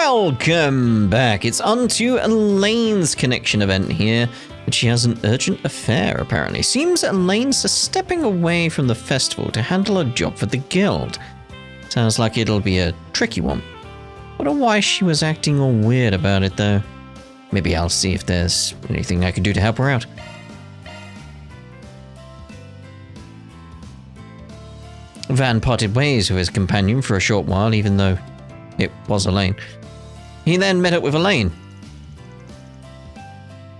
Welcome back. It's on to Elaine's connection event here, but she has an urgent affair apparently. Seems Elaine's stepping away from the festival to handle a job for the guild. Sounds like it'll be a tricky one. Wonder why she was acting all weird about it though. Maybe I'll see if there's anything I can do to help her out. Van parted ways with his companion for a short while, even though it was Elaine. He then met up with Elaine.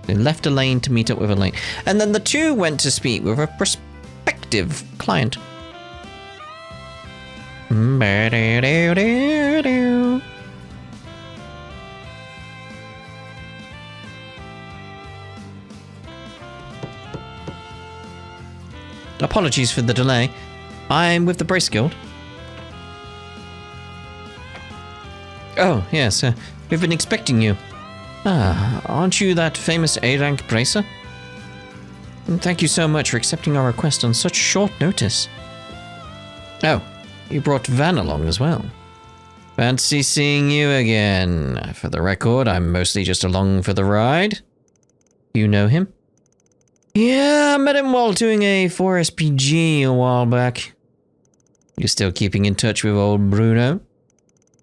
He left Elaine to meet up with Elaine. And then the two went to speak with a prospective client. Apologies for the delay. I'm with the Brace Guild. Oh, yes, we've been expecting you. Ah, aren't you that famous A-rank bracer? Thank you so much for accepting our request on such short notice. Oh, you brought Van along as well. Fancy seeing you again. For the record, I'm mostly just along for the ride. You know him? Yeah, I met him while doing a 4SPG a while back. You still keeping in touch with old Bruno?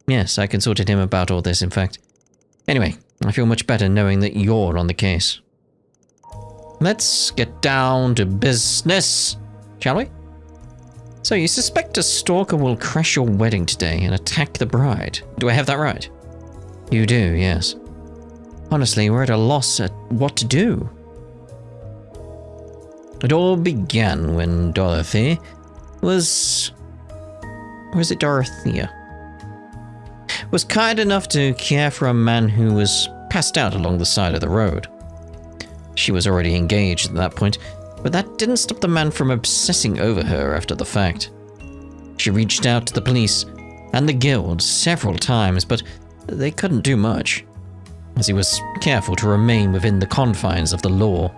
Yes, I consulted him about all this, in fact. Anyway, I feel much better knowing that you're on the case. Let's get down to business, shall we? So you suspect a stalker will crash your wedding today and attack the bride. Do I have that right? You do, yes. Honestly, we're at a loss at what to do. It all began when Dorothy was... Or is it Dorothea? Was kind enough to care for a man who was passed out along the side of the road. She was already engaged at that point, but that didn't stop the man from obsessing over her after the fact. She reached out to the police and the guild several times, but they couldn't do much, as he was careful to remain within the confines of the law.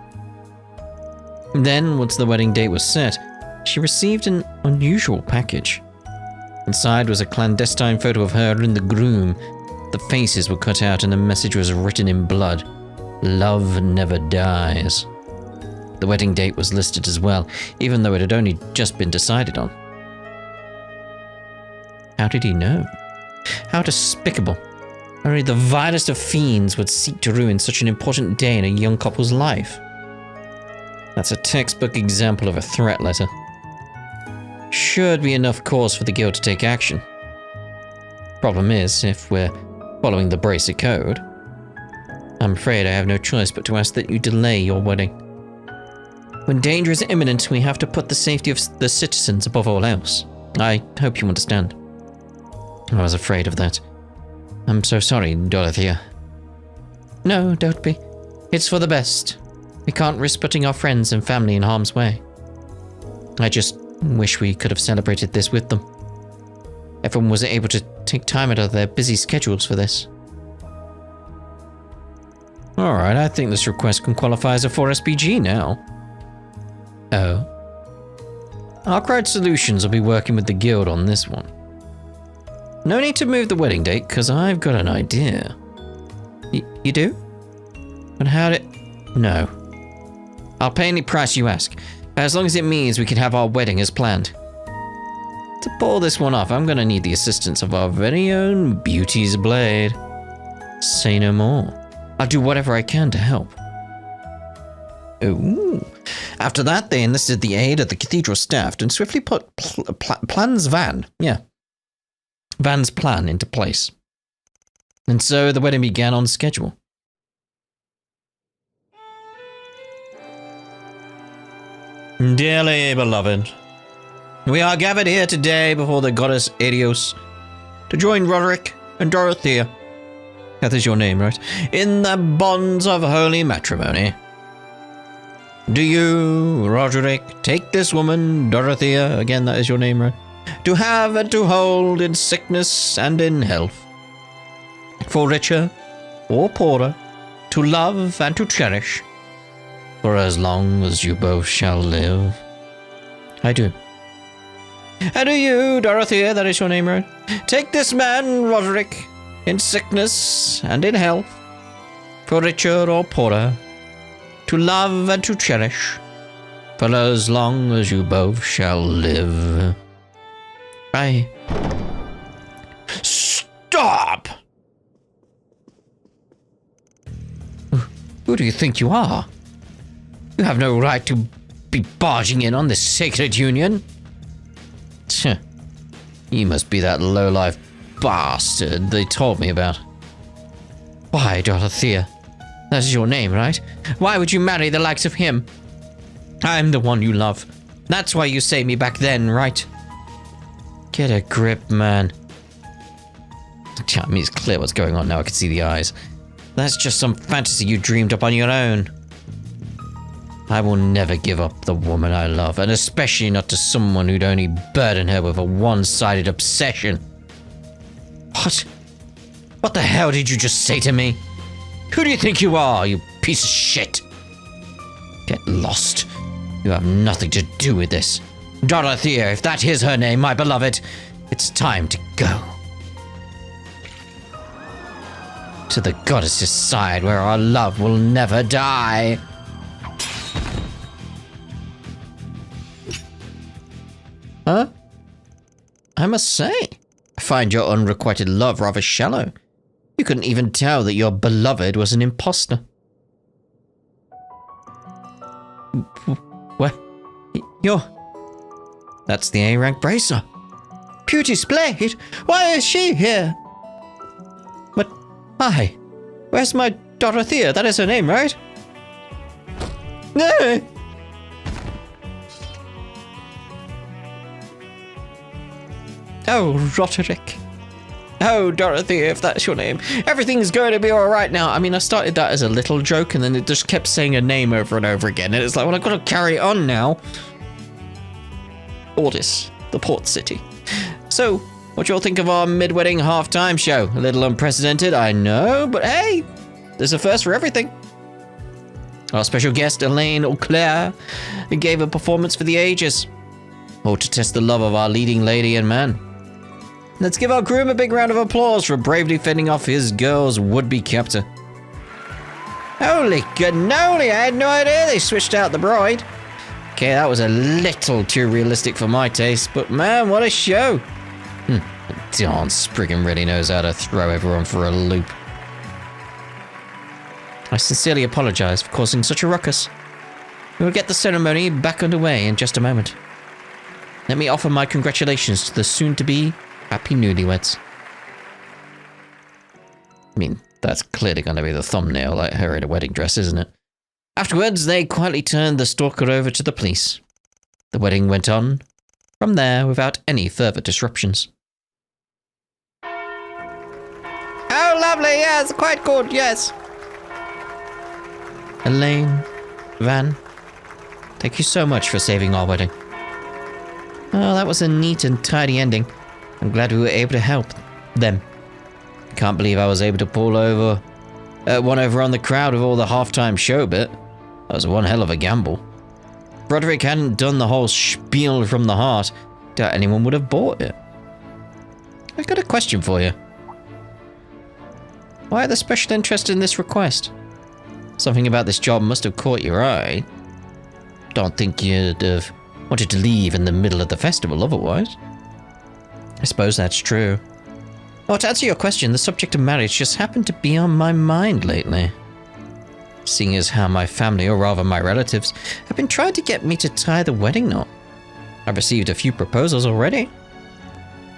Then, once the wedding date was set, she received an unusual package. Inside was a clandestine photo of her and the groom. The faces were cut out and a message was written in blood. Love never dies. The wedding date was listed as well, even though it had only just been decided on. How did he know? How despicable. Only the vilest of fiends would seek to ruin such an important day in a young couple's life. That's a textbook example of a threat letter. Should be enough cause for the guild to take action. Problem is, if we're following the Bracer Code, I'm afraid I have no choice but to ask that you delay your wedding. When danger is imminent, we have to put the safety of the citizens above all else. I hope you understand. I was afraid of that. I'm so sorry, Dorothea. No, don't be. It's for the best. We can't risk putting our friends and family in harm's way. I just wish we could have celebrated this with them. Everyone was able to take time out of their busy schedules for this. Alright, I think this request can qualify as a 4SPG now. Oh. Arkwright Solutions will be working with the guild on this one. No need to move the wedding date, because I've got an idea. You do? But how did... No. I'll pay any price you ask, as long as it means we can have our wedding as planned. To pull this one off, I'm going to need the assistance of our very own Beauty's Blade. Say no more. I'll do whatever I can to help. Ooh. After that, they enlisted the aid of the cathedral staff and swiftly put Van's plan into place. And so the wedding began on schedule. Dearly beloved, we are gathered here today before the goddess Adios to join Roderick and Dorothea, that is your name, right, in the bonds of holy matrimony. Do you, Roderick, take this woman, Dorothea, again that is your name, right, to have and to hold in sickness and in health, for richer or poorer, to love and to cherish, for as long as you both shall live? I do. And do you, Dorothea, that is your name, right? Take this man, Roderick, in sickness and in health, for richer or poorer, to love and to cherish, for as long as you both shall live. Stop! Who do you think you are? You have no right to be barging in on this sacred union. You must be that low-life bastard they told me about. Why, Dorothea? That is your name, right? Why would you marry the likes of him? I'm the one you love. That's why you saved me back then, right? Get a grip, man. I mean, it's clear what's going on now. I can see the eyes. That's just some fantasy you dreamed up on your own. I will never give up the woman I love, and especially not to someone who'd only burden her with a one-sided obsession. What? What the hell did you just say to me? Who do you think you are, you piece of shit? Get lost. You have nothing to do with this. Dorothea, if that is her name, my beloved, it's time to go. To the goddess's side, where our love will never die. Huh? I must say, I find your unrequited love rather shallow. You couldn't even tell that your beloved was an imposter. What? That's the A-rank bracer. Beauty Splayed? Why is she here? But, hi. Where's my Dorothea? That is her name, right? No! Oh, Roderick. Oh, Dorothea, if that's your name. Everything's going to be alright now. I mean, I started that as a little joke, and then it just kept saying a name over and over again. And it's like, well, I've got to carry it on now. Ordis, the port city. So, what do you all think of our mid-wedding halftime show? A little unprecedented, I know, but hey, there's a first for everything. Our special guest, Elaine Auclair, gave a performance for the ages. All to test the love of our leading lady and man. Let's give our groom a big round of applause for bravely fending off his girl's would-be captor. Holy cannoli, I had no idea they switched out the bride. Okay, that was a little too realistic for my taste, but man, what a show. Darn Spriggan really knows how to throw everyone for a loop. I sincerely apologize for causing such a ruckus. We will get the ceremony back underway in just a moment. Let me offer my congratulations to the soon-to-be happy newlyweds. I mean, that's clearly going to be the thumbnail, like her in a wedding dress, isn't it? Afterwards, they quietly turned the stalker over to the police. The wedding went on from there without any further disruptions. Oh, lovely, yes, quite good, yes. Elaine, Van, thank you so much for saving our wedding. Oh, that was a neat and tidy ending. I'm glad we were able to help them. I can't believe I was able to pull one over on the crowd with all the halftime show bit. That was one hell of a gamble. If Roderick hadn't done the whole spiel from the heart, doubt anyone would have bought it. I've got a question for you. Why the special interest in this request? Something about this job must have caught your eye. Don't think you'd have wanted to leave in the middle of the festival otherwise. I suppose that's true. Oh, to answer your question, the subject of marriage just happened to be on my mind lately. Seeing as how my family, or rather my relatives, have been trying to get me to tie the wedding knot. I've received a few proposals already.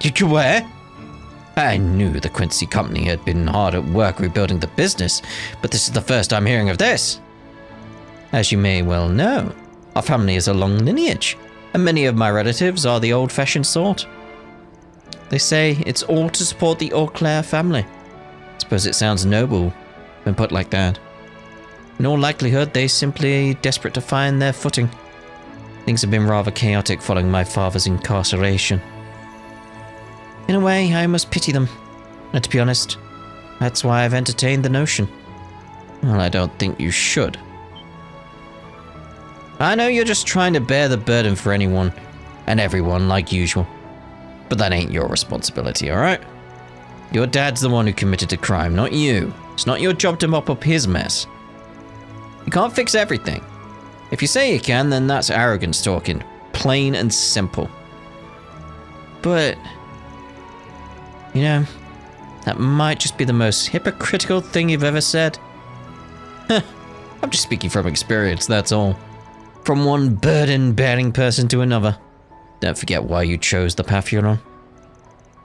You were? I knew the Quincy company had been hard at work rebuilding the business, but this is the first I'm hearing of this. As you may well know, our family is a long lineage, and many of my relatives are the old-fashioned sort. They say it's all to support the Auclair family. Suppose it sounds noble when put like that. In all likelihood, they're simply desperate to find their footing. Things have been rather chaotic following my father's incarceration. In a way, I must pity them. And to be honest, that's why I've entertained the notion. Well, I don't think you should. I know you're just trying to bear the burden for anyone and everyone like usual. But that ain't your responsibility, alright? Your dad's the one who committed the crime, not you. It's not your job to mop up his mess. You can't fix everything. If you say you can, then that's arrogance talking. Plain and simple. But, you know, that might just be the most hypocritical thing you've ever said. I'm just speaking from experience, that's all. From one burden-bearing person to another. Don't forget why you chose the path you're on.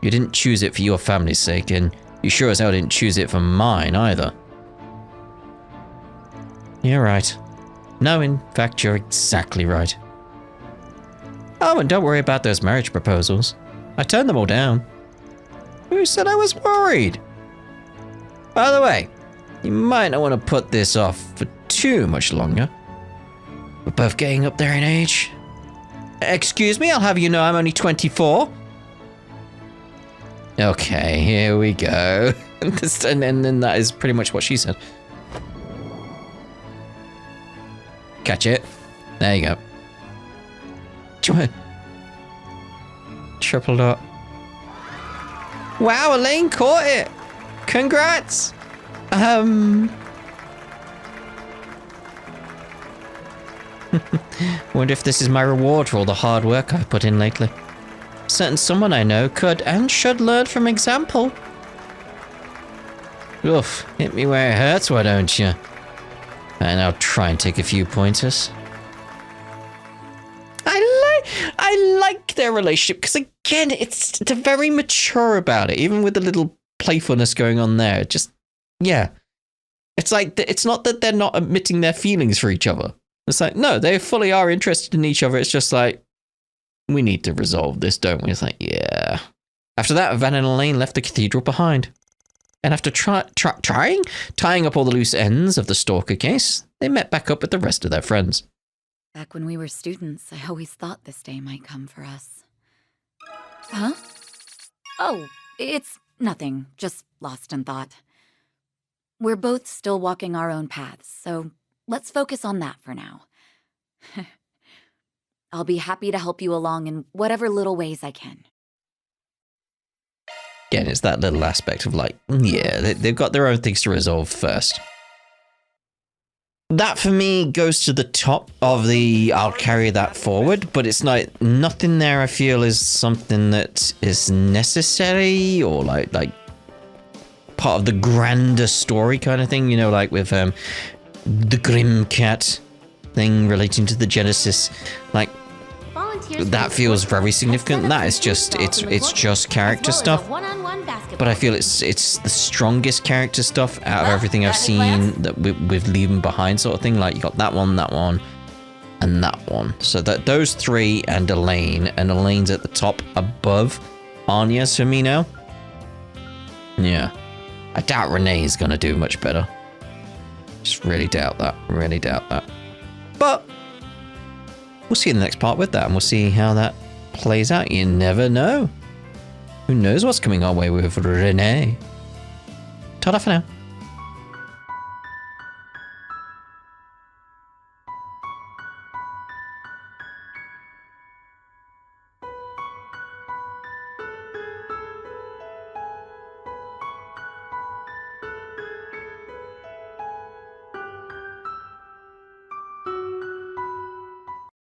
You didn't choose it for your family's sake, and you sure as hell didn't choose it for mine either. You're right. No, in fact, you're exactly right. Oh, and don't worry about those marriage proposals. I turned them all down. Who said I was worried? By the way, you might not want to put this off for too much longer. We're both getting up there in age. Excuse me, I'll have you know I'm only 24. Okay, here we go. And then that is pretty much what she said. Catch it. There you go. Triple dot. Wow, Elaine caught it. Congrats. Wonder if this is my reward for all the hard work I've put in lately. Certain someone I know could and should learn from example. Oof, hit me where it hurts, why don't you? And I'll try and take a few pointers. I like their relationship because again, they're very mature about it, even with the little playfulness going on there. Just, yeah. It's like, it's not that they're not admitting their feelings for each other. It's like, no, they fully are interested in each other. It's just like, we need to resolve this, don't we? It's like, yeah. After that, Van and Elaine left the cathedral behind. And after tying up all the loose ends of the stalker case, they met back up with the rest of their friends. Back when we were students, I always thought this day might come for us. Huh? Oh, it's nothing. Just lost in thought. We're both still walking our own paths, so let's focus on that for now. I'll be happy to help you along in whatever little ways I can. Again, it's that little aspect of like, yeah, they've got their own things to resolve first. That for me goes to the top of the I'll carry that forward, but it's like nothing there I feel is something that is necessary or like part of the grander story kind of thing, you know, like with the Grim Cat thing relating to the Genesis, like that feels very significant. That is just it's just character stuff. But I feel it's the strongest character stuff out of everything I've seen that with leaving behind sort of thing. Like you got that one, and that one. So that those three and Elaine's at the top above Anya's for me now. Yeah. I doubt Renee's gonna do much better. Just really doubt that. Really doubt that. But we'll see in the next part with that, and we'll see how that plays out. You never know. Who knows what's coming our way with Renee? Ta-da for now.